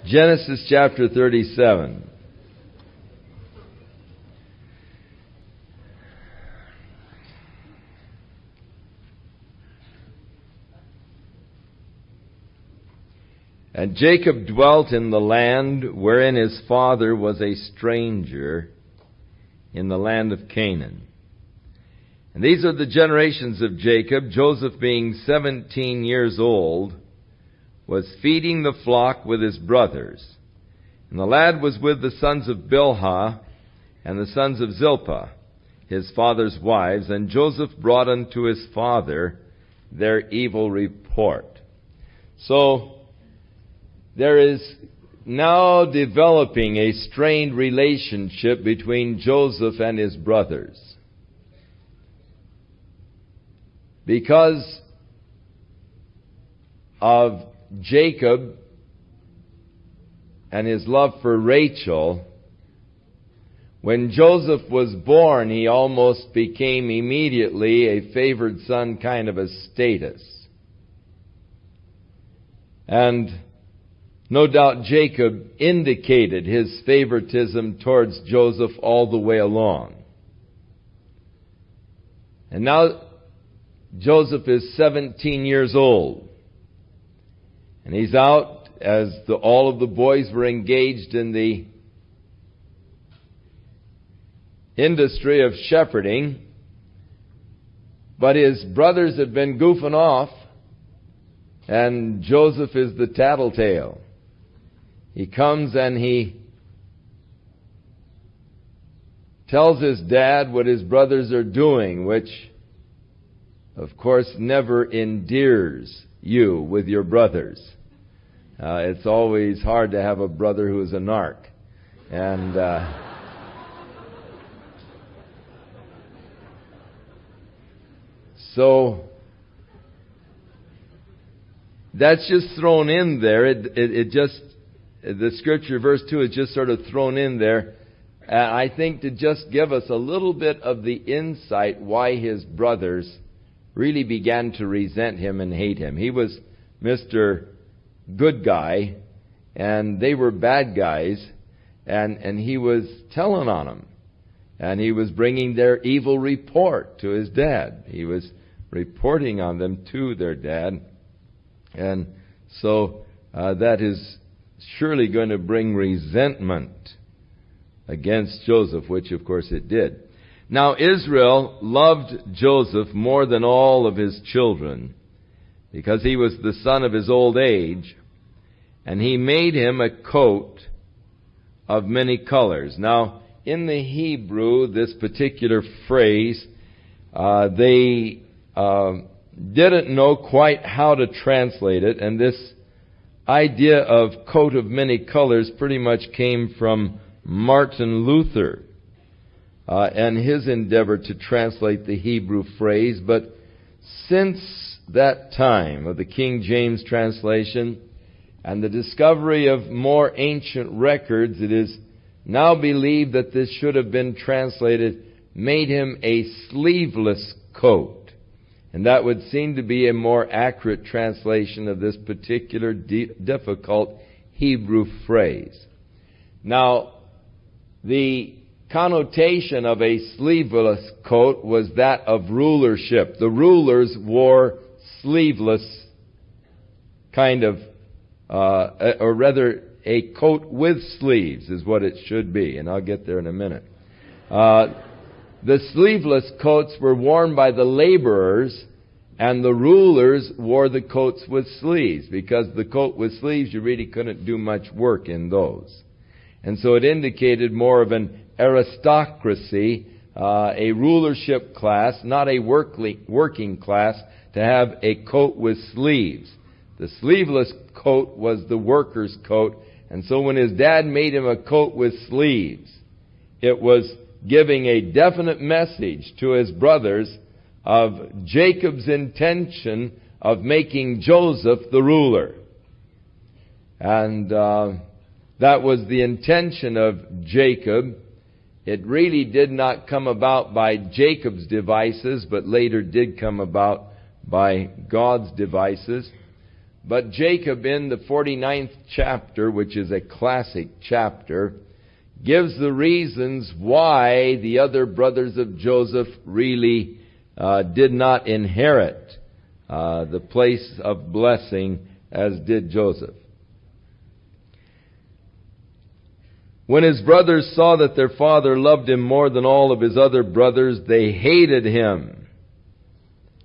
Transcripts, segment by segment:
Genesis chapter 37. And Jacob dwelt in the land wherein his father was a stranger, in the land of Canaan. And these are the generations of Jacob. Joseph, being 17 years old, was feeding the flock with his brothers. And the lad was with the sons of Bilhah and the sons of Zilpah, his father's wives. And Joseph brought unto his father their evil report. So there is now developing a strained relationship between Joseph and his brothers, because of Jacob and his love for Rachel. When Joseph was born, he almost became immediately a favored son kind of a status. And no doubt Jacob indicated his favoritism towards Joseph all the way along. And now Joseph is 17 years old. And he's out as all of the boys were engaged in the industry of shepherding. But his brothers have been goofing off, and Joseph is the tattletale. He comes and he tells his dad what his brothers are doing, which, of course, never endears you with your brothers. It's always hard to have a brother who is a narc. And so that's just thrown in there. It just, the scripture verse 2 is just sort of thrown in there, I think, to just give us a little bit of the insight why his brothers really began to resent him and hate him. He was Mr. Good Guy, and they were bad guys, and he was telling on them. And he was bringing their evil report to his dad. He was reporting on them to their dad. And so that is surely going to bring resentment against Joseph, which of course it did. Now Israel loved Joseph more than all of his children, because he was the son of his old age, and he made him a coat of many colors. Now, in the Hebrew, this particular phrase, they didn't know quite how to translate it, and this idea of coat of many colors pretty much came from Martin Luther and his endeavor to translate the Hebrew phrase. But since that time of the King James translation and the discovery of more ancient records, it is now believed that this should have been translated, made him a sleeveless coat. And that would seem to be a more accurate translation of this particular difficult Hebrew phrase. Now, the connotation of a sleeveless coat was that of rulership. The rulers wore sleeveless kind of, or rather a coat with sleeves is what it should be. And I'll get there in a minute. The sleeveless coats were worn by the laborers, and the rulers wore the coats with sleeves, because the coat with sleeves, you really couldn't do much work in those. And so it indicated more of an aristocracy, a rulership class, not a working class, to have a coat with sleeves. The sleeveless coat was the worker's coat, and so when his dad made him a coat with sleeves, it was giving a definite message to his brothers of Jacob's intention of making Joseph the ruler. And that was the intention of Jacob. It really did not come about by Jacob's devices, but later did come about by God's devices. But Jacob, in the 49th chapter, which is a classic chapter, gives the reasons why the other brothers of Joseph really did not inherit the place of blessing as did Joseph. When his brothers saw that their father loved him more than all of his other brothers, they hated him,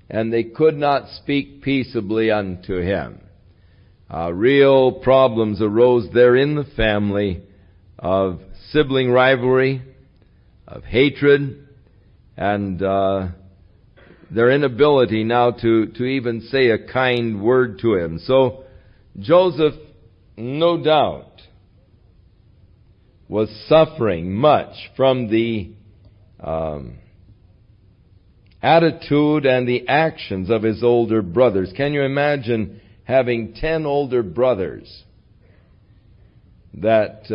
and they could not speak peaceably unto him. Real problems arose there in the family of sibling rivalry, of hatred, and their inability now to even say a kind word to him. So Joseph, no doubt, was suffering much from the attitude and the actions of his older brothers. Can you imagine having 10 older brothers that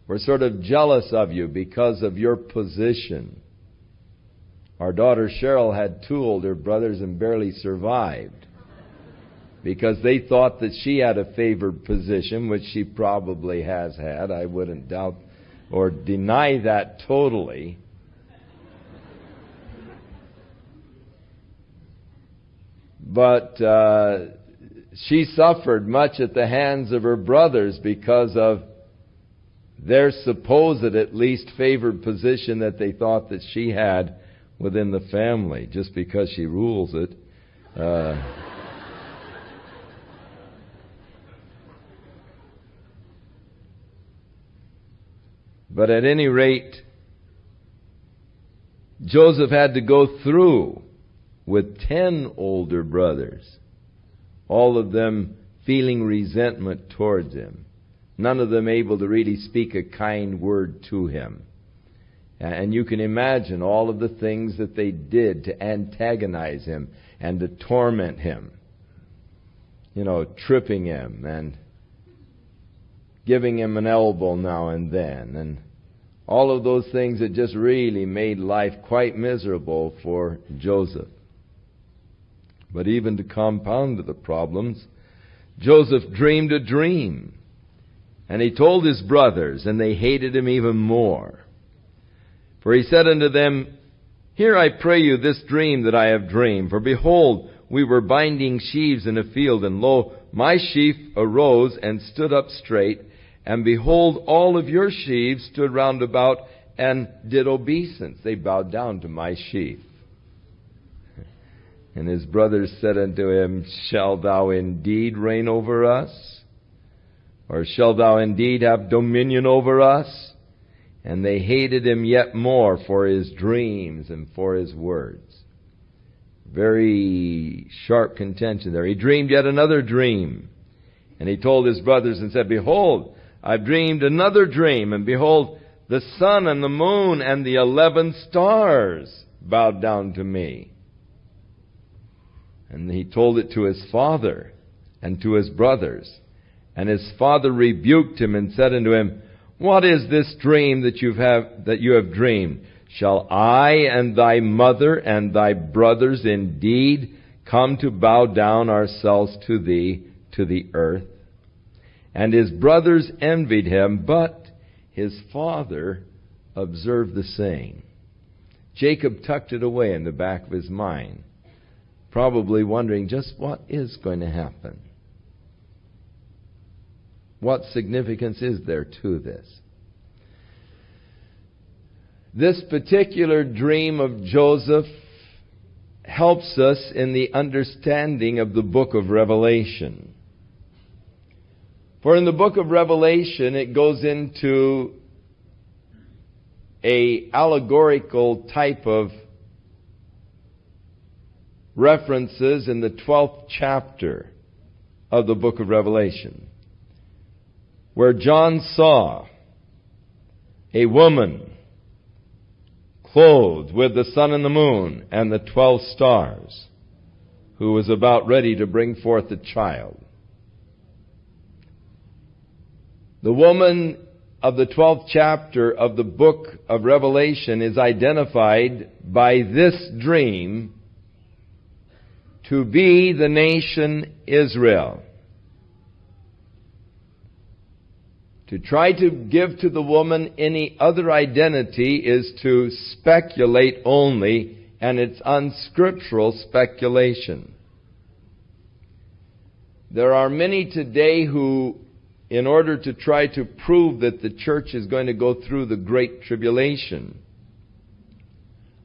were sort of jealous of you because of your position? Our daughter Cheryl had 2 older brothers and barely survived because they thought that she had a favored position, which she probably has had. I wouldn't doubt or deny that totally. But she suffered much at the hands of her brothers because of their supposed, at least, favored position that they thought that she had within the family, just because she rules it. But at any rate, Joseph had to go through with 10 older brothers, all of them feeling resentment towards him, none of them able to really speak a kind word to him. And you can imagine all of the things that they did to antagonize him and to torment him. You know, tripping him and giving him an elbow now and then, and all of those things that just really made life quite miserable for Joseph. But even to compound the problems, Joseph dreamed a dream, and he told his brothers, and they hated him even more. For he said unto them, Hear, I pray you, this dream that I have dreamed. For behold, we were binding sheaves in a field, and lo, my sheaf arose and stood up straight, and behold, all of your sheaves stood round about and did obeisance. They bowed down to my sheaf. And his brothers said unto him, Shalt thou indeed reign over us? Or shalt thou indeed have dominion over us? And they hated him yet more for his dreams and for his words. Very sharp contention there. He dreamed yet another dream. And he told his brothers and said, Behold, I've dreamed another dream, and behold, the sun and the moon and the 11 stars bowed down to me. And he told it to his father and to his brothers. And his father rebuked him and said unto him, What is this dream that you have dreamed? Shall I and thy mother and thy brothers indeed come to bow down ourselves to thee to the earth? And his brothers envied him, but his father observed the saying. Jacob tucked it away in the back of his mind, probably wondering just what is going to happen. What significance is there to this? This particular dream of Joseph helps us in the understanding of the book of Revelation. For in the book of Revelation, it goes into a allegorical type of references in the 12th chapter of the book of Revelation, where John saw a woman clothed with the sun and the moon and the 12 stars, who was about ready to bring forth a child. The woman of the 12th chapter of the book of Revelation is identified by this dream to be the nation Israel. To try to give to the woman any other identity is to speculate only, and it's unscriptural speculation. There are many today who, in order to try to prove that the church is going to go through the Great Tribulation,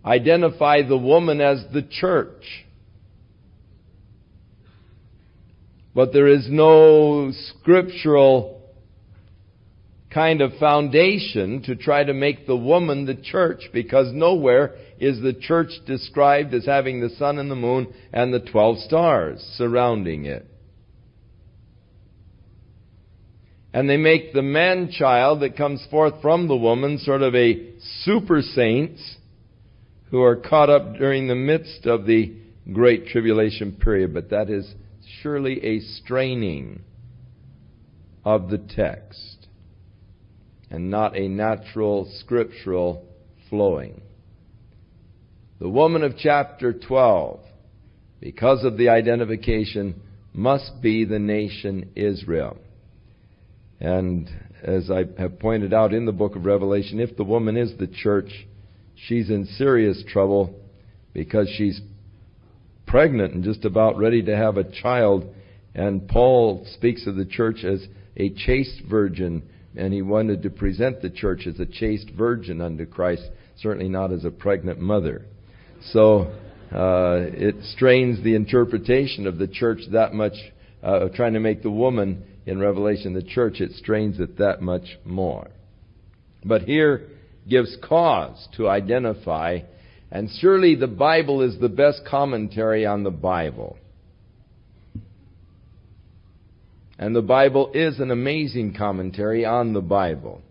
identify the woman as the church. But there is no scriptural kind of foundation to try to make the woman the church, because nowhere is the church described as having the sun and the moon and the 12 stars surrounding it. And they make the man-child that comes forth from the woman sort of a super saints who are caught up during the midst of the Great Tribulation period. But that is surely a straining of the text, and not a natural scriptural flowing. The woman of chapter 12, because of the identification, must be the nation Israel. And as I have pointed out in the book of Revelation, if the woman is the church, she's in serious trouble, because she's pregnant and just about ready to have a child. And Paul speaks of the church as a chaste virgin, and he wanted to present the church as a chaste virgin unto Christ, certainly not as a pregnant mother. So it strains the interpretation of the church that much, trying to make the woman in Revelation the church, it strains it that much more. But here gives cause to identify, and surely the Bible is the best commentary on the Bible. And the Bible is an amazing commentary on the Bible.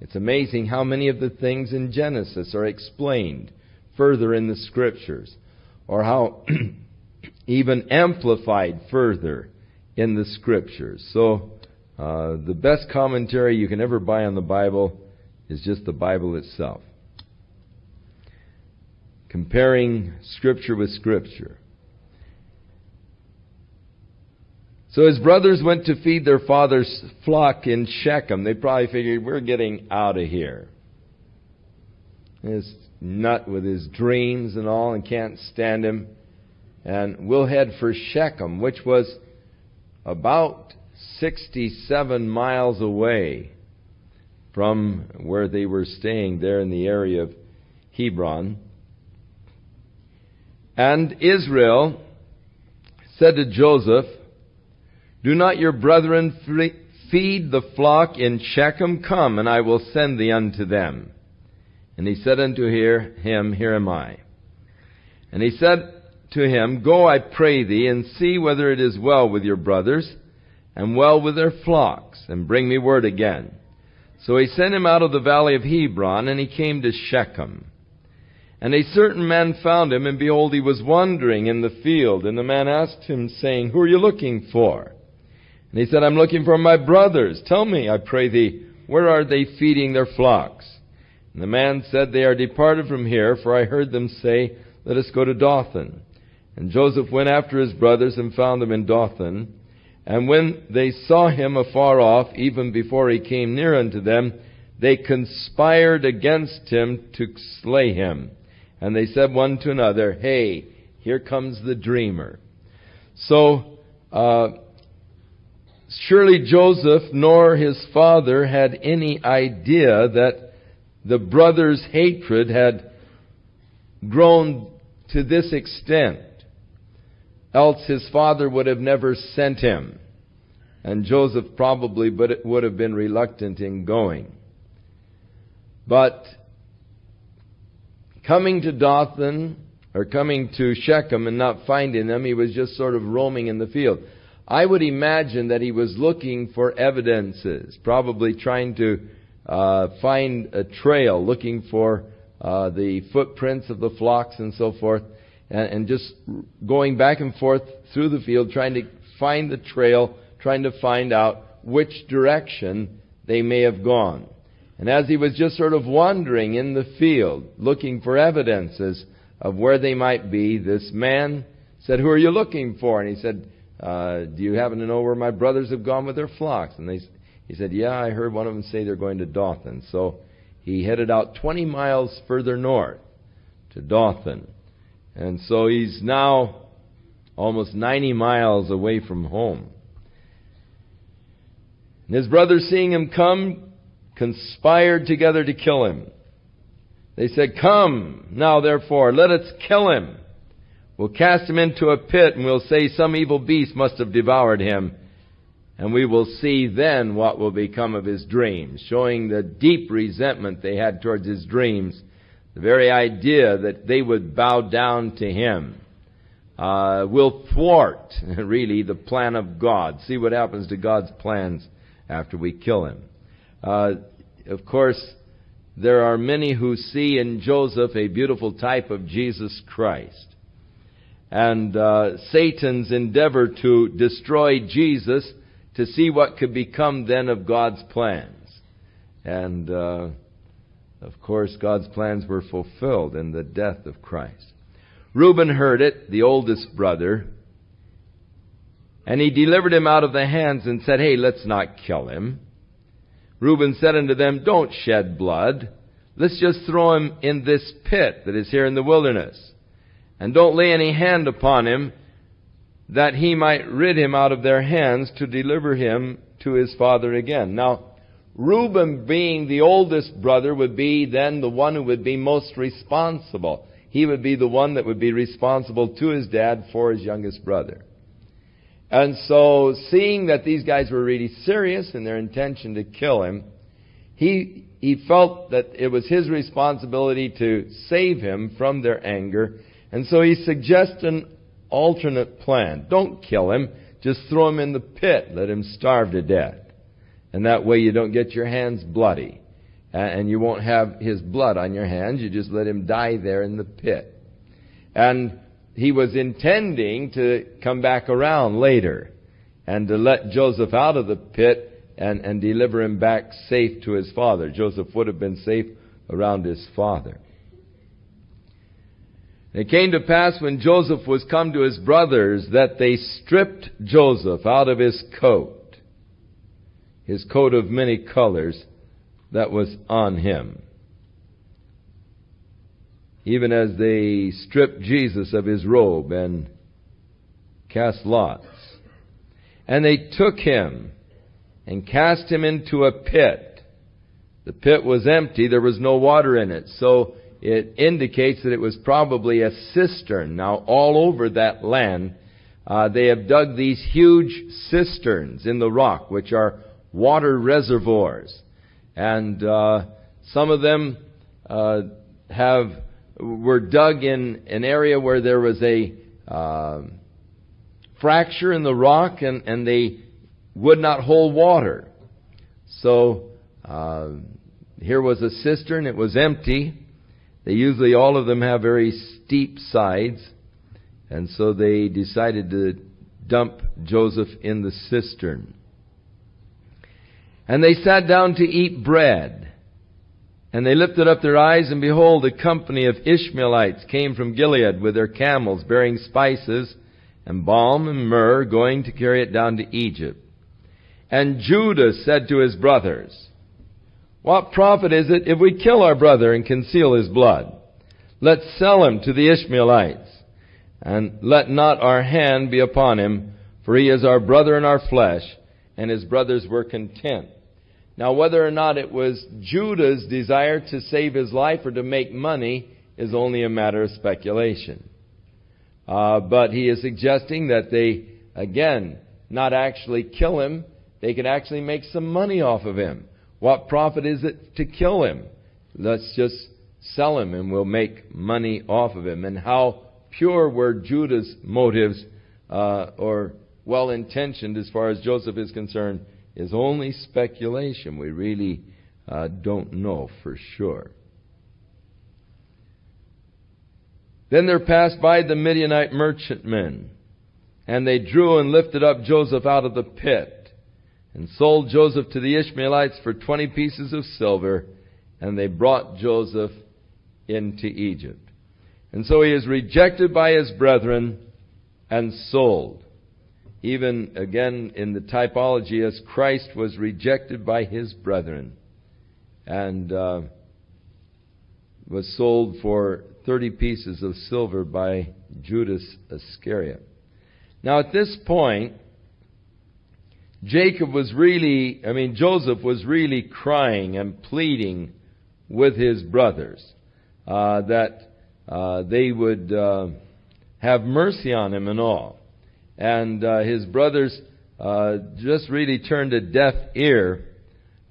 It's amazing how many of the things in Genesis are explained further in the Scriptures, or how even amplified further in the Scriptures. So the best commentary you can ever buy on the Bible is just the Bible itself. Comparing Scripture with Scripture. So his brothers went to feed their father's flock in Shechem. They probably figured, we're getting out of here. This nut with his dreams and all, and can't stand him. And we'll head for Shechem, which was about 67 miles away from where they were staying there in the area of Hebron. And Israel said to Joseph, do not your brethren feed the flock in Shechem? Come, and I will send thee unto them. And he said unto him, Here am I. And he said to him, Go, I pray thee, and see whether it is well with your brothers, and well with their flocks, and bring me word again. So he sent him out of the valley of Hebron, and he came to Shechem. And a certain man found him, and behold, he was wandering in the field. And the man asked him, saying, Who are you looking for? And he said, I'm looking for my brothers. Tell me, I pray thee, where are they feeding their flocks? And the man said, They are departed from here, for I heard them say, Let us go to Dothan. And Joseph went after his brothers and found them in Dothan. And when they saw him afar off, even before he came near unto them, they conspired against him to slay him. And they said one to another, Hey, here comes the dreamer. So, surely Joseph nor his father had any idea that the brothers' hatred had grown to this extent. Else his father would have never sent him. And Joseph probably would have been reluctant in going. But coming to Dothan, or coming to Shechem and not finding them, he was just sort of roaming in the field. I would imagine that he was looking for evidences, probably trying to find a trail, looking for the footprints of the flocks and so forth, and just going back and forth through the field, trying to find the trail, trying to find out which direction they may have gone. And as he was just sort of wandering in the field, looking for evidences of where they might be, this man said, "Who are you looking for?" And he said, "Do you happen to know where my brothers have gone with their flocks?" And he said, "Yeah, I heard one of them say they're going to Dothan." So he headed out 20 miles further north to Dothan. And so he's now almost 90 miles away from home. And his brothers, seeing him come, conspired together to kill him. They said, "Come, now therefore, let us kill him. We'll cast him into a pit, and we'll say some evil beast must have devoured him. And we will see then what will become of his dreams," showing the deep resentment they had towards his dreams. The very idea that they would bow down to him will thwart, really, the plan of God. See what happens to God's plans after we kill him. Of course, there are many who see in Joseph a beautiful type of Jesus Christ. And Satan's endeavor to destroy Jesus to see what could become then of God's plans. And, of course, God's plans were fulfilled in the death of Christ. Reuben heard it, the oldest brother, and he delivered him out of the hands and said, "Hey, let's not kill him." Reuben said unto them, "Don't shed blood. Let's just throw him in this pit that is here in the wilderness. And don't lay any hand upon him, that he might rid him out of their hands to deliver him to his father again." Now, Reuben, being the oldest brother, would be then the one who would be most responsible. He would be the one that would be responsible to his dad for his youngest brother. And so, seeing that these guys were really serious in their intention to kill him, he felt that it was his responsibility to save him from their anger. And so he suggests an alternate plan. Don't kill him. Just throw him in the pit. Let him starve to death. And that way you don't get your hands bloody. And you won't have his blood on your hands. You just let him die there in the pit. And he was intending to come back around later and to let Joseph out of the pit and deliver him back safe to his father. Joseph would have been safe around his father. It came to pass when Joseph was come to his brothers that they stripped Joseph out of his coat of many colors that was on him, even as they stripped Jesus of his robe and cast lots. And they took him and cast him into a pit. The pit was empty. There was no water in it. So it indicates that it was probably a cistern. Now, all over that land, they have dug these huge cisterns in the rock, which are water reservoirs. And some of them were dug in an area where there was a fracture in the rock, and they would not hold water. So here was a cistern. It was empty. They usually, all of them have very steep sides. And so they decided to dump Joseph in the cistern. And they sat down to eat bread. And they lifted up their eyes, and behold, a company of Ishmaelites came from Gilead with their camels, bearing spices and balm and myrrh, going to carry it down to Egypt. And Judah said to his brothers, "What profit is it if we kill our brother and conceal his blood? Let's sell him to the Ishmaelites, and let not our hand be upon him, for he is our brother in our flesh." And his brothers were content. Now, whether or not it was Judah's desire to save his life or to make money is only a matter of speculation. But he is suggesting that they, again, not actually kill him. They could actually make some money off of him. What profit is it to kill him? Let's just sell him and we'll make money off of him. And how pure were Judah's motives, or well-intentioned as far as Joseph is concerned, is only speculation. We really don't know for sure. Then there passed by the Midianite merchantmen, and they drew and lifted up Joseph out of the pit, and sold Joseph to the Ishmaelites for 20 pieces of silver, and they brought Joseph into Egypt. And so he is rejected by his brethren, and sold. Even, again, in the typology, as Christ was rejected by His brethren and was sold for 30 pieces of silver by Judas Iscariot. Now, at this point, Joseph was really crying and pleading with his brothers that they would have mercy on him and all. And his brothers just really turned a deaf ear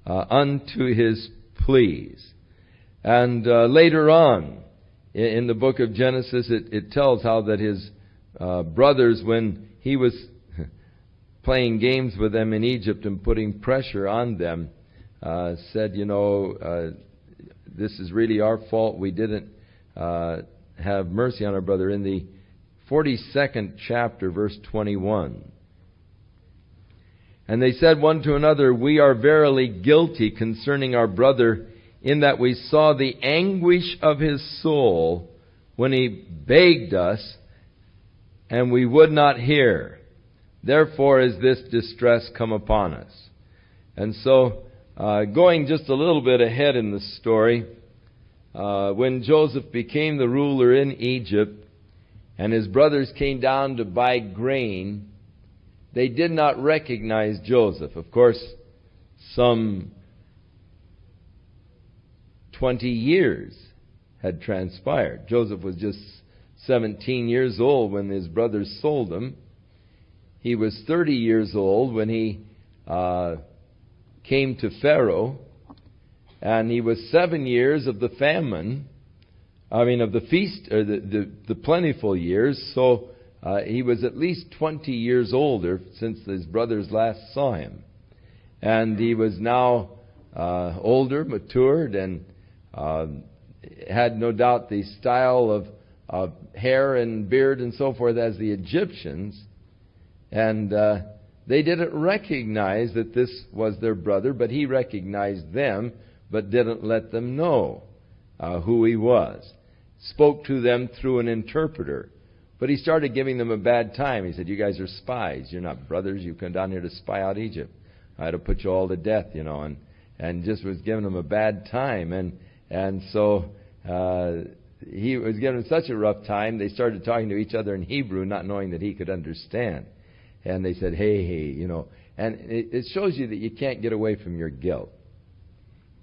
unto his pleas. And later on, in the book of Genesis, it tells how that his brothers, when he was playing games with them in Egypt and putting pressure on them, said, this is really our fault. We didn't have mercy on our brother. In the 42nd chapter, verse 21. And they said one to another, we are verily guilty concerning our brother, in that we saw the anguish of his soul when he begged us, and we would not hear. Therefore is this distress come upon us. And so, going just a little bit ahead in the story, when Joseph became the ruler in Egypt, and his brothers came down to buy grain, they did not recognize Joseph. Of course, some 20 years had transpired. Joseph was just 17 years old when his brothers sold him. He was 30 years old when he came to Pharaoh, and he was 7 years of the famine. Of the feast, or the plentiful years. So he was at least 20 years older since his brothers last saw him. And he was now older, matured, and had no doubt the style of hair and beard and so forth as the Egyptians. And they didn't recognize that this was their brother, but he recognized them, but didn't let them know who he was. Spoke to them through an interpreter. But he started giving them a bad time. He said, you guys are spies. You're not brothers. You come down here to spy out Egypt. I had to put you all to death, and just was giving them a bad time. And so he was giving them such a rough time, they started talking to each other in Hebrew, not knowing that he could understand. And they said, hey, And it shows you that you can't get away from your guilt.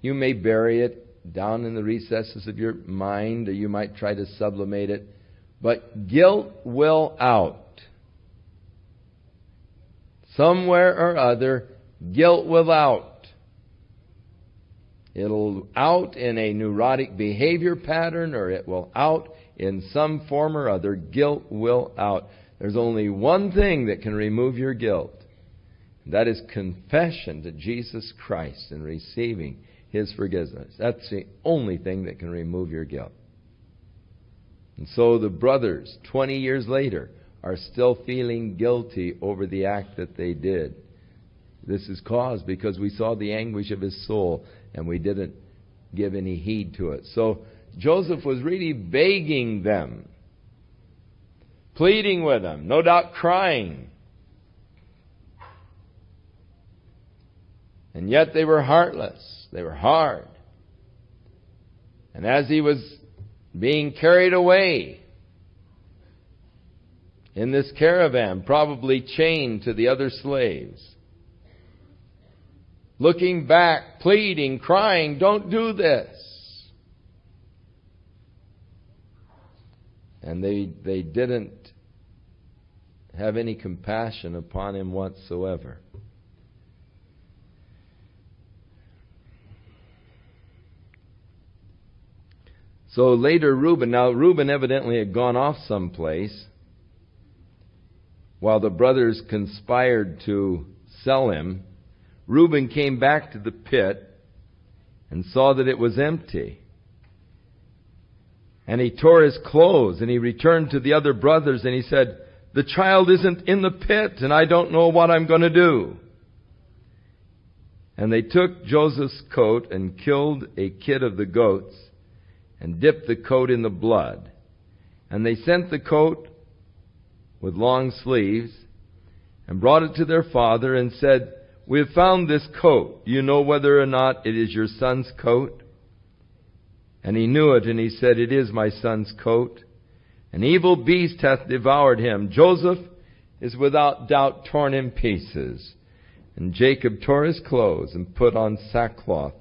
You may bury it down in the recesses of your mind, or you might try to sublimate it, but guilt will out. Somewhere or other, guilt will out. It'll out in a neurotic behavior pattern, or it will out in some form or other. Guilt will out. There's only one thing that can remove your guilt. That is confession to Jesus Christ and receiving His forgiveness. That's the only thing that can remove your guilt. And so the brothers, 20 years later, are still feeling guilty over the act that they did. This is caused because we saw the anguish of his soul and we didn't give any heed to it. So Joseph was really begging them, pleading with them, no doubt crying. And yet they were heartless. They were hard. And as he was being carried away in this caravan, probably chained to the other slaves, looking back, pleading, crying, don't do this. And they didn't have any compassion upon him whatsoever. So later Reuben evidently had gone off someplace while the brothers conspired to sell him. Reuben came back to the pit and saw that it was empty. And he tore his clothes and he returned to the other brothers and he said, the child isn't in the pit and I don't know what I'm going to do. And they took Joseph's coat and killed a kid of the goats and dipped the coat in the blood. And they sent the coat with long sleeves, and brought it to their father and said, "We have found this coat. Do you know whether or not it is your son's coat?" And he knew it, and he said, "It is my son's coat. An evil beast hath devoured him. Joseph is without doubt torn in pieces." And Jacob tore his clothes and put on sackcloth,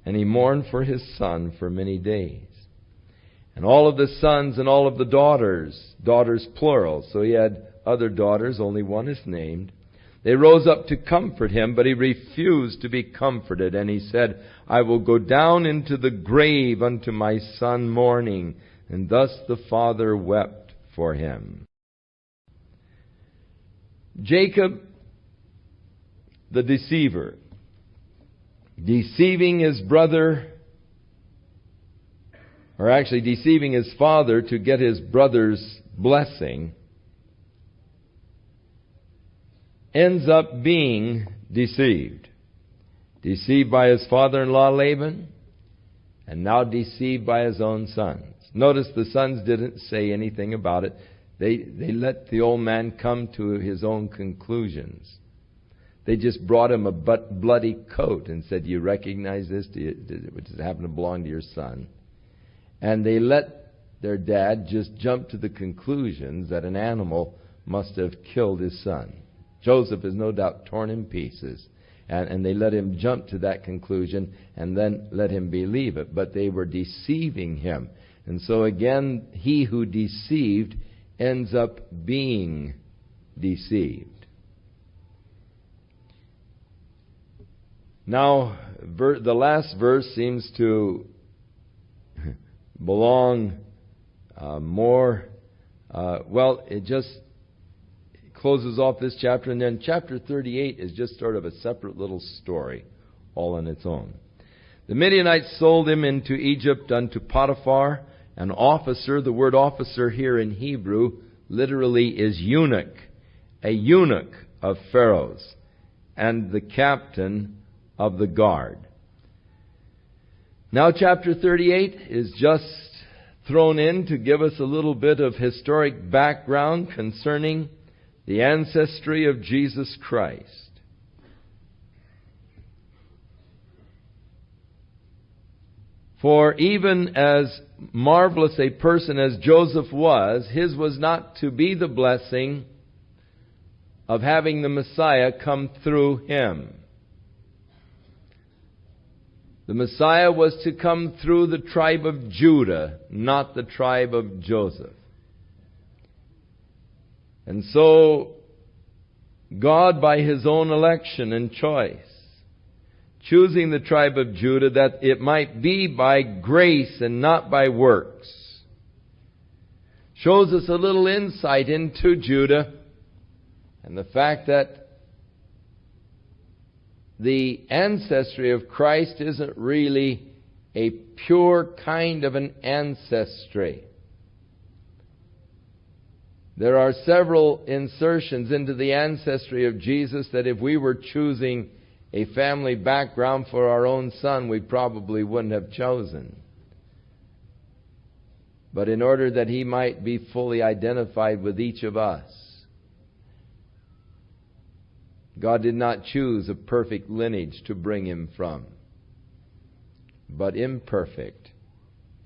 and he mourned for his son for many days. And all of the sons and all of the daughters plural, so he had other daughters, only one is named, they rose up to comfort him, but he refused to be comforted. And he said, "I will go down into the grave unto my son mourning." And thus the father wept for him. Jacob, the deceiver, deceiving his brother, or actually deceiving his father to get his brother's blessing, ends up being deceived. Deceived by his father-in-law Laban, and now deceived by his own sons. Notice the sons didn't say anything about it. They let the old man come to his own conclusions. They just brought him a bloody coat and said, "Do you recognize this? Does it happen to belong to your son?" And they let their dad just jump to the conclusions that an animal must have killed his son. Joseph is no doubt torn in pieces. And they let him jump to that conclusion and then let him believe it. But they were deceiving him. And so again, he who deceived ends up being deceived. Now, the last verse seems to belong it just closes off this chapter, and then chapter 38 is just sort of a separate little story, all on its own. The Midianites sold him into Egypt unto Potiphar, an officer. The word officer here in Hebrew literally is eunuch, a eunuch of Pharaoh's, and the captain of the guard. Now chapter 38 is just thrown in to give us a little bit of historic background concerning the ancestry of Jesus Christ. For even as marvelous a person as Joseph was, his was not to be the blessing of having the Messiah come through him. The Messiah was to come through the tribe of Judah, not the tribe of Joseph. And so, God, by His own election and choice, choosing the tribe of Judah that it might be by grace and not by works, shows us a little insight into Judah and the fact that the ancestry of Christ isn't really a pure kind of an ancestry. There are several insertions into the ancestry of Jesus that if we were choosing a family background for our own son, we probably wouldn't have chosen. But in order that he might be fully identified with each of us, God did not choose a perfect lineage to bring him from, but imperfect,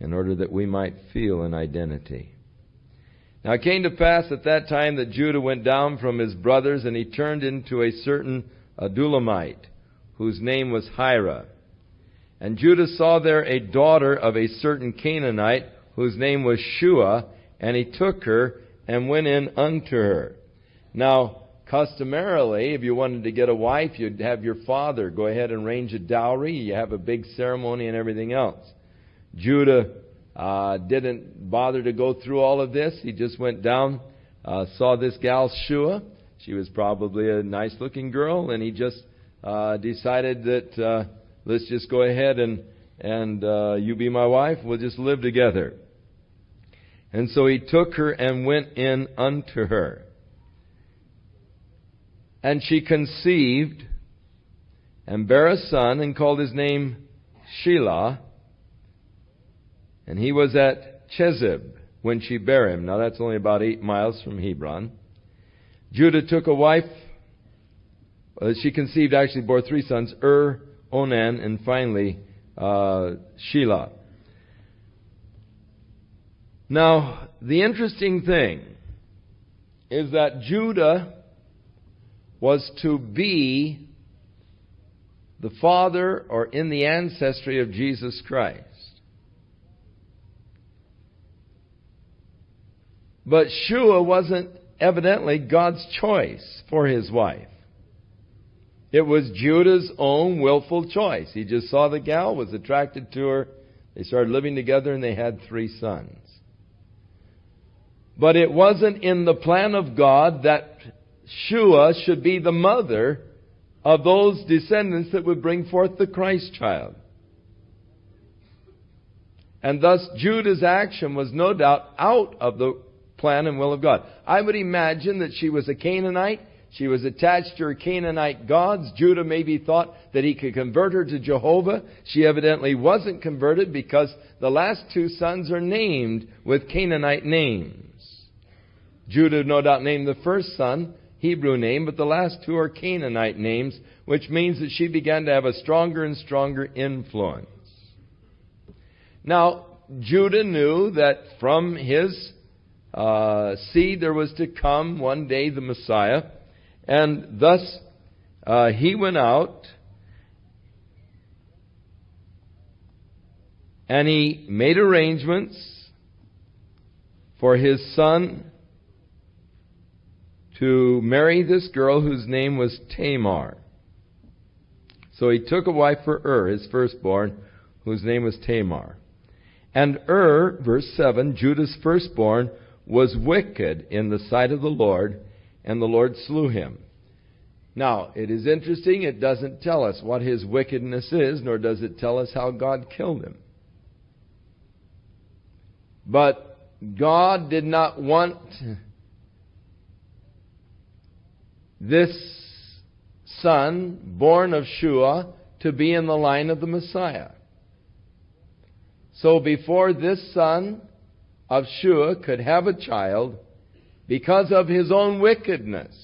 in order that we might feel an identity. Now it came to pass at that time that Judah went down from his brothers, and he turned into a certain Adullamite, whose name was Hira. And Judah saw there a daughter of a certain Canaanite, whose name was Shua, and he took her and went in unto her. Now, customarily, if you wanted to get a wife, you'd have your father go ahead and arrange a dowry. You have a big ceremony and everything else. Judah didn't bother to go through all of this. He just went down, saw this gal Shua. She was probably a nice-looking girl, and he just decided that let's just go ahead and you be my wife. We'll just live together. And so he took her and went in unto her. And she conceived and bare a son and called his name Shelah. And he was at Chezib. when she bare him. Now that's only about 8 miles from Hebron. Judah took a wife. She conceived, actually bore 3 sons, Onan, and finally Shelah. Now, the interesting thing is that Judah was to be the father or in the ancestry of Jesus Christ. But Shua wasn't evidently God's choice for his wife. It was Judah's own willful choice. He just saw the gal, was attracted to her. They started living together and they had 3 sons. But it wasn't in the plan of God that Shua should be the mother of those descendants that would bring forth the Christ child. And thus Judah's action was no doubt out of the plan and will of God. I would imagine that she was a Canaanite. She was attached to her Canaanite gods. Judah maybe thought that he could convert her to Jehovah. She evidently wasn't converted because the last 2 sons are named with Canaanite names. Judah no doubt named the first son Hebrew name, but the last 2 are Canaanite names, which means that she began to have a stronger and stronger influence. Now, Judah knew that from his seed there was to come one day the Messiah, and thus he went out and he made arrangements for his son to marry this girl whose name was Tamar. So he took a wife for his firstborn, whose name was Tamar. And verse 7, Judah's firstborn, was wicked in the sight of the Lord, and the Lord slew him. Now, it is interesting, it doesn't tell us what his wickedness is, nor does it tell us how God killed him. But God did not want this son, born of Shua, to be in the line of the Messiah. So before this son of Shua could have a child, because of his own wickedness,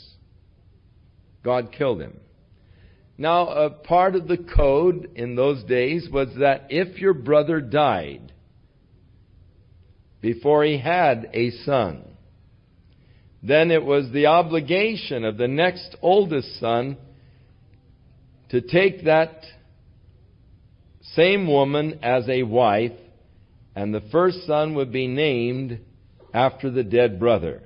God killed him. Now, a part of the code in those days was that if your brother died before he had a son, then it was the obligation of the next oldest son to take that same woman as a wife, and the first son would be named after the dead brother.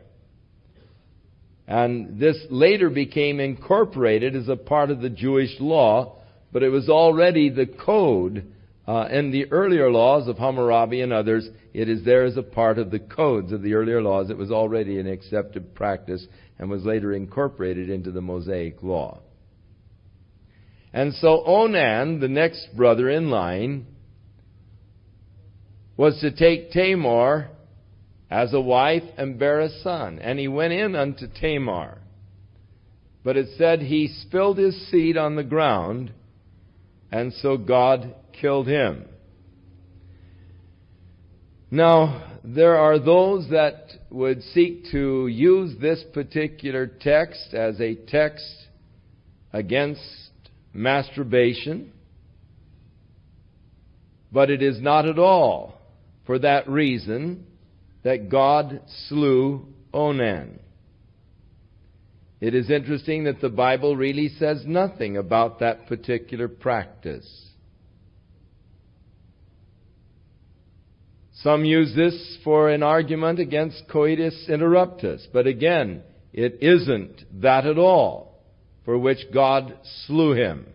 And this later became incorporated as a part of the Jewish law, but it was already the code in the earlier laws of Hammurabi and others. It is there as a part of the codes of the earlier laws. It was already an accepted practice and was later incorporated into the Mosaic law. And so Onan, the next brother in line, was to take Tamar as a wife and bear a son. And he went in unto Tamar. But it said he spilled his seed on the ground, and so God killed him. Now, there are those that would seek to use this particular text as a text against masturbation, but it is not at all for that reason that God slew Onan. It is interesting that the Bible really says nothing about that particular practice. Some use this for an argument against coitus interruptus, but again, it isn't that at all for which God slew him.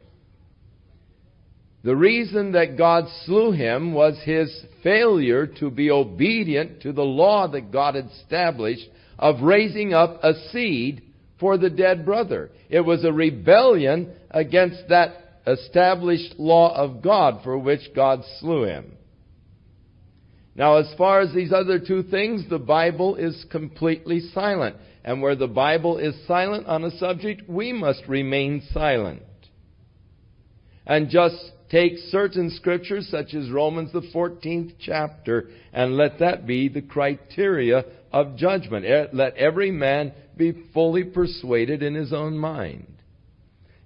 The reason that God slew him was his failure to be obedient to the law that God had established of raising up a seed for the dead brother. It was a rebellion against that established law of God for which God slew him. Now, as far as these other 2 things, the Bible is completely silent. And where the Bible is silent on a subject, we must remain silent. And just take certain scriptures, such as Romans the 14th chapter, and let that be the criteria of judgment. Let every man be fully persuaded in his own mind.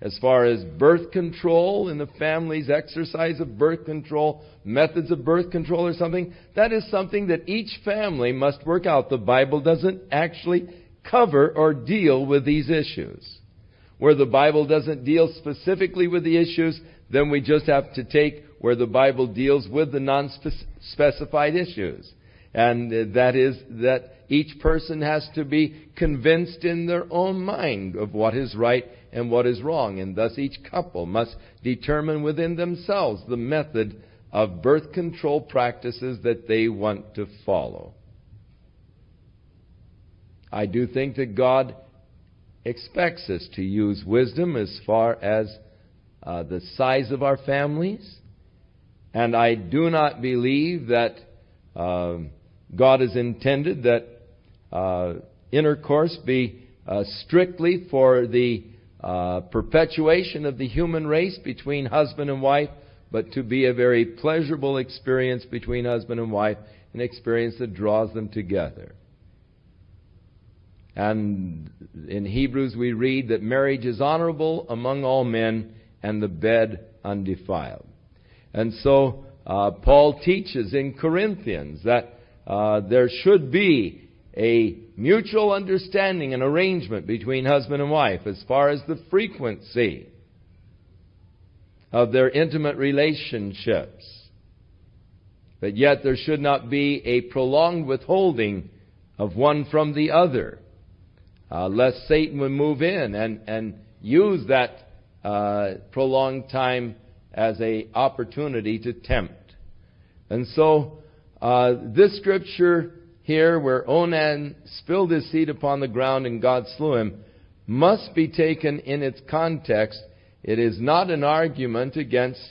As far as birth control in the family's exercise of birth control, methods of birth control or something, that is something that each family must work out. The Bible doesn't actually cover or deal with these issues. Where the Bible doesn't deal specifically with the issues, then we just have to take where the Bible deals with the non-specified issues. And that is that each person has to be convinced in their own mind of what is right and what is wrong. And thus each couple must determine within themselves the method of birth control practices that they want to follow. I do think that God expects us to use wisdom as far as the size of our families. And I do not believe that God has intended that intercourse be strictly for the perpetuation of the human race between husband and wife, but to be a very pleasurable experience between husband and wife, an experience that draws them together. And in Hebrews we read that marriage is honorable among all men, and the bed undefiled. And so Paul teaches in Corinthians that there should be a mutual understanding and arrangement between husband and wife as far as the frequency of their intimate relationships. But yet there should not be a prolonged withholding of one from the other, lest Satan would move in and use that prolonged time as an opportunity to tempt. And so this scripture here, where Onan spilled his seed upon the ground and God slew him, must be taken in its context. It is not an argument against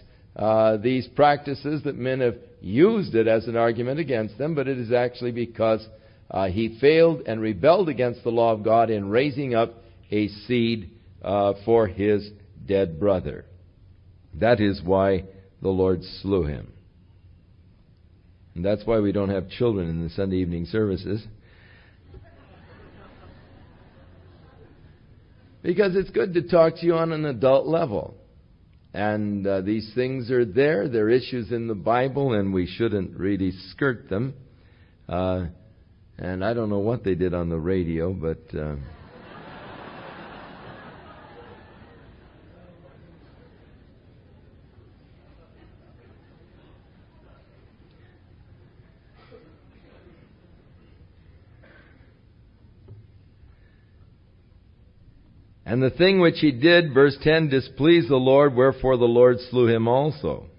these practices that men have used it as an argument against them, but it is actually because he failed and rebelled against the law of God in raising up a seed for his dead brother. That is why the Lord slew him. And that's why we don't have children in the Sunday evening services. Because it's good to talk to you on an adult level. And these things are there. They're issues in the Bible, and we shouldn't really skirt them. And I don't know what they did on the radio, but... And the thing which he did, verse 10, displeased the Lord, wherefore the Lord slew him also.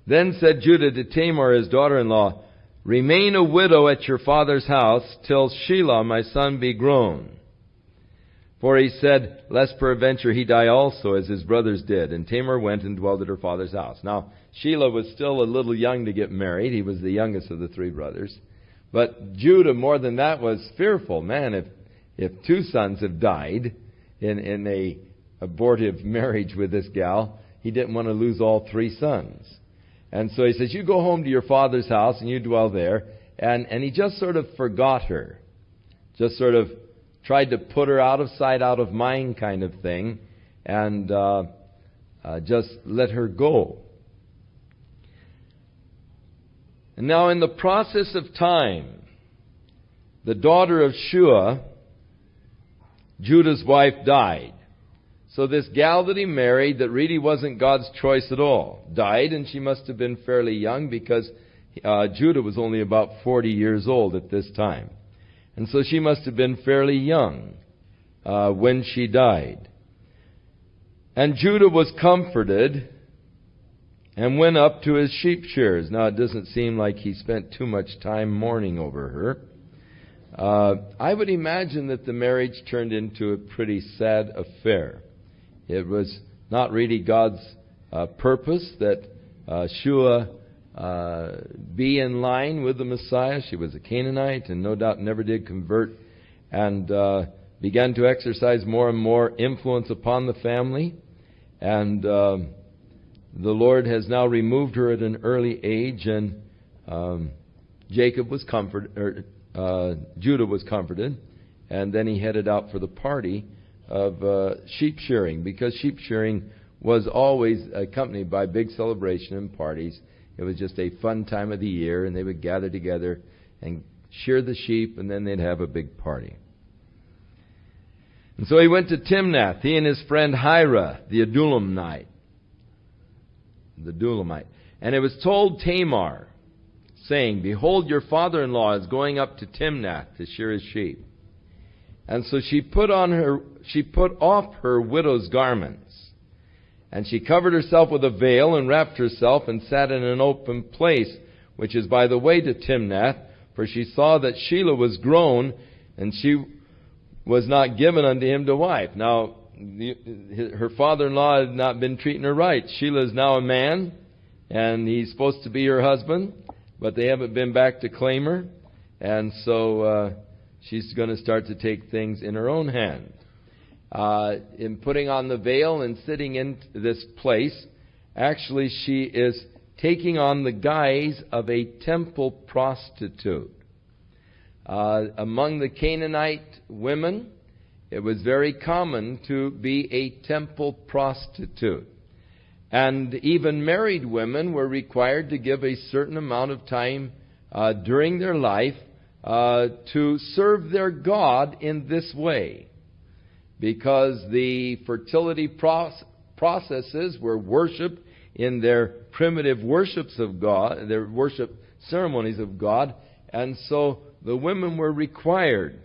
Then said Judah to Tamar, his daughter-in-law, remain a widow at your father's house till Shelah my son be grown. For he said, lest peradventure he die also, as his brothers did. And Tamar went and dwelt at her father's house. Now, Shelah was still a little young to get married. He was the youngest of the three brothers. But Judah, more than that, was fearful. Man, if two sons have died in a abortive marriage with this gal, he didn't want to lose all three sons. And so he says, you go home to your father's house and you dwell there. And he just sort of forgot her. Just sort of tried to put her out of sight, out of mind kind of thing. And just let her go. And now in the process of time, the daughter of Shua, Judah's wife, died. So this gal that he married, that really wasn't God's choice at all, died, and she must have been fairly young because Judah was only about 40 years old at this time. And so she must have been fairly young when she died. And Judah was comforted and went up to his sheep shears. Now, it doesn't seem like he spent too much time mourning over her. I would imagine that the marriage turned into a pretty sad affair. It was not really God's purpose that Shua be in line with the Messiah. She was a Canaanite and no doubt never did convert, and began to exercise more and more influence upon the family. And the Lord has now removed her at an early age, and Judah was comforted, and then he headed out for the party of sheep shearing, because sheep shearing was always accompanied by big celebration and parties. It was just a fun time of the year, and they would gather together and shear the sheep, and then they'd have a big party. And so he went to Timnath, he and his friend Hira, the Adullamite. And it was told Tamar, saying, "Behold, your father-in-law is going up to Timnath to shear his sheep." And so she put off her widow's garments, and she covered herself with a veil and wrapped herself and sat in an open place, which is by the way to Timnath, for she saw that Shelah was grown, and she was not given unto him to wife. Now, her father-in-law had not been treating her right. Shelah is now a man, and he's supposed to be her husband, but they haven't been back to claim her, and so she's going to start to take things in her own hand. In putting on the veil and sitting in this place, actually she is taking on the guise of a temple prostitute. Among the Canaanite women, it was very common to be a temple prostitute. And even married women were required to give a certain amount of time during their life to serve their God in this way, because the fertility processes were worshipped in their primitive worships of God, their worship ceremonies of God, and so the women were required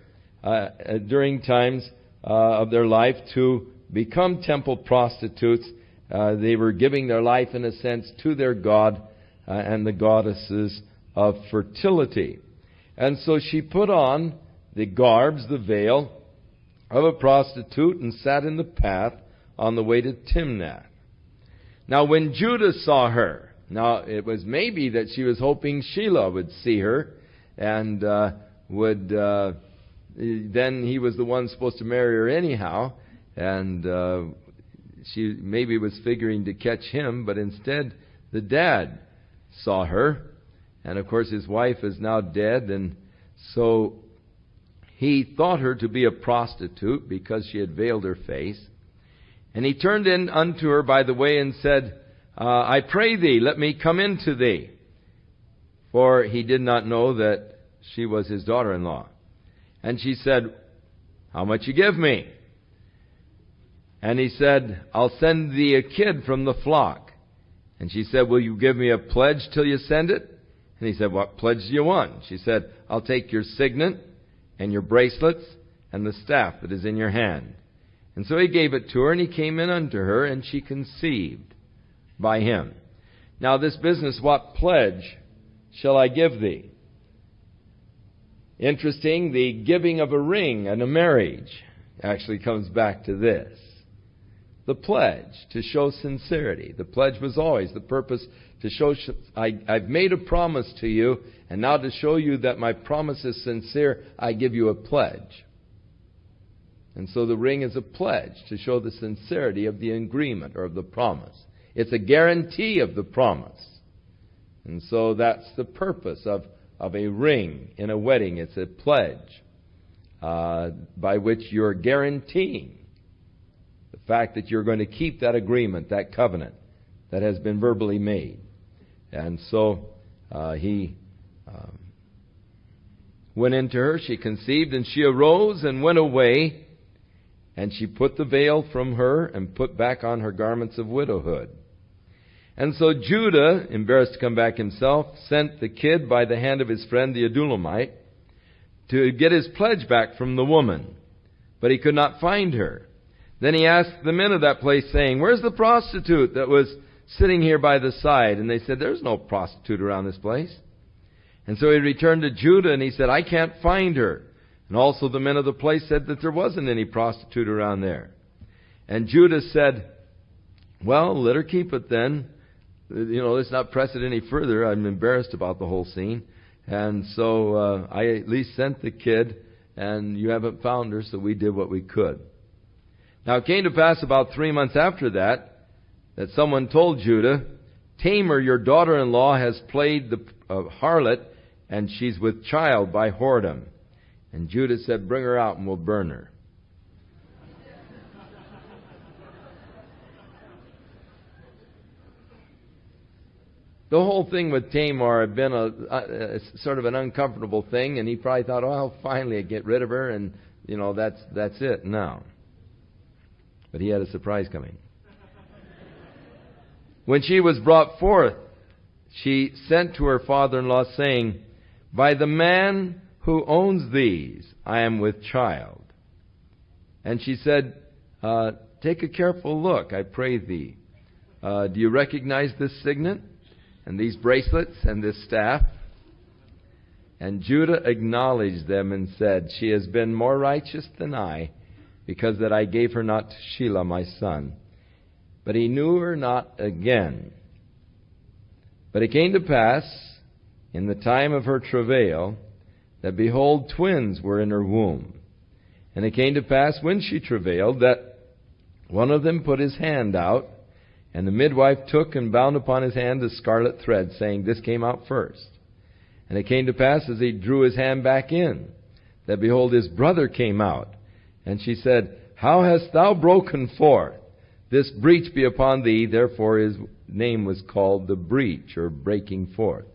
during times of their life to become temple prostitutes. They were giving their life, in a sense, to their God and the goddesses of fertility. And so she put on the garbs, the veil of a prostitute, and sat in the path on the way to Timnath. Now when Judah saw her, now it was maybe that she was hoping Shelah would see her, and then he was the one supposed to marry her anyhow, and she maybe was figuring to catch him, but instead the dad saw her. And of course his wife is now dead, and so he thought her to be a prostitute because she had veiled her face. And he turned in unto her by the way and said, I pray thee, let me come in to thee. For he did not know that she was his daughter-in-law. And she said, how much you give me? And he said, I'll send thee a kid from the flock. And she said, will you give me a pledge till you send it? And he said, what pledge do you want? She said, I'll take your signet and your bracelets and the staff that is in your hand. And so he gave it to her, and he came in unto her, and she conceived by him. Now this business, what pledge shall I give thee? Interesting, the giving of a ring and a marriage actually comes back to this. The pledge, to show sincerity. The pledge was always the purpose to show, I've made a promise to you, and now to show you that my promise is sincere, I give you a pledge. And so the ring is a pledge to show the sincerity of the agreement or of the promise. It's a guarantee of the promise. And so that's the purpose of a ring in a wedding. It's a pledge by which you're guaranteeing the fact that you're going to keep that agreement, that covenant that has been verbally made. And so he went into her, she conceived, and she arose and went away, and she put the veil from her and put back on her garments of widowhood. And so Judah, embarrassed to come back himself, sent the kid by the hand of his friend the Adullamite to get his pledge back from the woman. But he could not find her. Then he asked the men of that place, saying, where's the prostitute that was sitting here by the side? And they said, there's no prostitute around this place. And so he returned to Judah, and he said, I can't find her. And also the men of the place said that there wasn't any prostitute around there. And Judah said, well, let her keep it then. Let's not press it any further. I'm embarrassed about the whole scene. And so I at least sent the kid, and you haven't found her, so we did what we could. Now it came to pass about 3 months after that, that someone told Judah, Tamar, your daughter-in-law, has played the harlot, and she's with child by whoredom. And Judah said, bring her out and we'll burn her. The whole thing with Tamar had been a sort of an uncomfortable thing, and he probably thought, oh, I'll finally get rid of her, and, that's it now. But he had a surprise coming. When she was brought forth, she sent to her father-in-law, saying, by the man who owns these, I am with child. And she said, take a careful look, I pray thee. Do you recognize this signet, and these bracelets, and this staff? And Judah acknowledged them and said, she has been more righteous than I, because that I gave her not to Shelah my son. But he knew her not again. But it came to pass, in the time of her travail, that behold, twins were in her womb. And it came to pass, when she travailed, that one of them put his hand out, and the midwife took and bound upon his hand a scarlet thread, saying, this came out first. And it came to pass, as he drew his hand back in, that behold, his brother came out. And she said, how hast thou broken forth? This breach be upon thee. Therefore his name was called the breach, or breaking forth.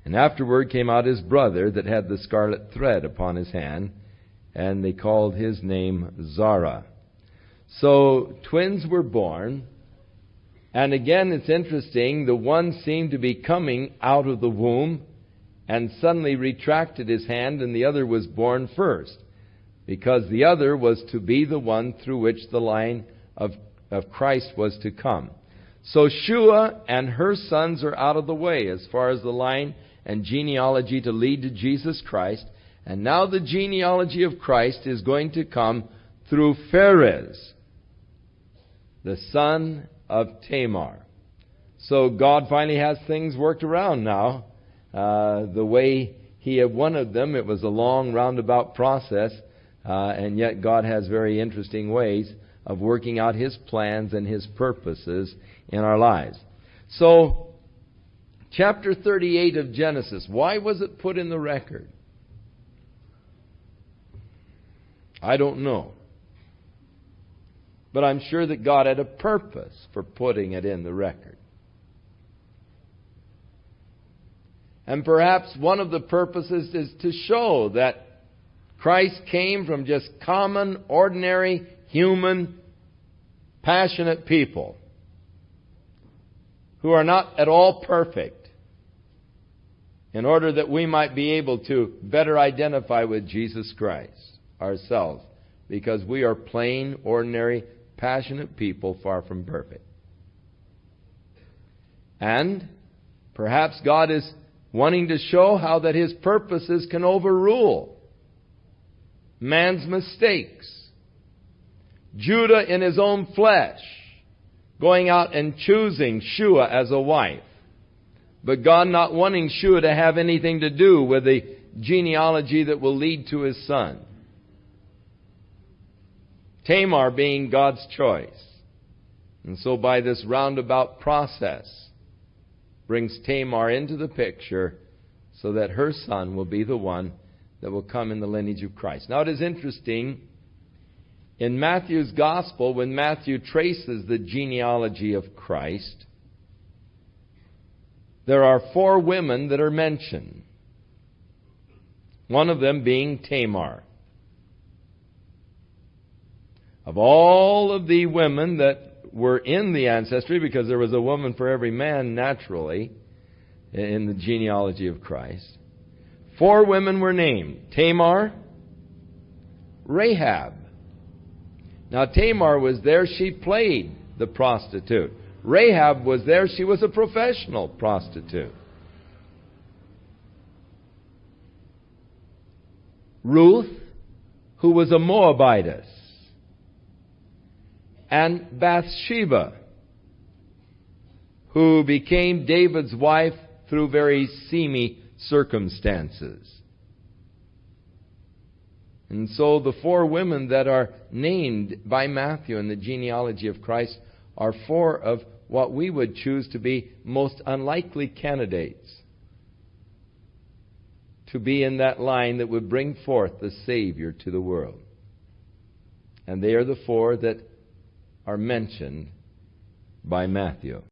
And afterward came out his brother that had the scarlet thread upon his hand, and they called his name Zara. So twins were born. And again, it's interesting, the one seemed to be coming out of the womb and suddenly retracted his hand, and the other was born first, because the other was to be the one through which the line of Christ was to come. So Shua and her sons are out of the way as far as the line and genealogy to lead to Jesus Christ. And now the genealogy of Christ is going to come through Pharez, the son of Tamar. So God finally has things worked around now. The way He had wanted them, it was a long roundabout process, and yet God has very interesting ways of working out His plans and His purposes in our lives. So, chapter 38 of Genesis, why was it put in the record? I don't know. But I'm sure that God had a purpose for putting it in the record. And perhaps one of the purposes is to show that Christ came from just common, ordinary, human, passionate people who are not at all perfect, in order that we might be able to better identify with Jesus Christ ourselves, because we are plain, ordinary, passionate people, far from perfect. And perhaps God is wanting to show how that His purposes can overrule man's mistakes. Judah in his own flesh, going out and choosing Shua as a wife, but God not wanting Shua to have anything to do with the genealogy that will lead to his son. Tamar being God's choice. And so by this roundabout process, brings Tamar into the picture so that her son will be the one that will come in the lineage of Christ. Now it is interesting, in Matthew's Gospel, when Matthew traces the genealogy of Christ, there are 4 women that are mentioned. One of them being Tamar. Of all of the women that were in the ancestry, because there was a woman for every man naturally in the genealogy of Christ, 4 women were named. Tamar, Rahab. Now Tamar was there, she played the prostitute. Rahab was there, she was a professional prostitute. Ruth, who was a Moabitess. And Bathsheba, who became David's wife through very seamy circumstances. And so the 4 women that are named by Matthew in the genealogy of Christ are four of what we would choose to be most unlikely candidates to be in that line that would bring forth the Savior to the world. And they are the four that are mentioned by Matthew.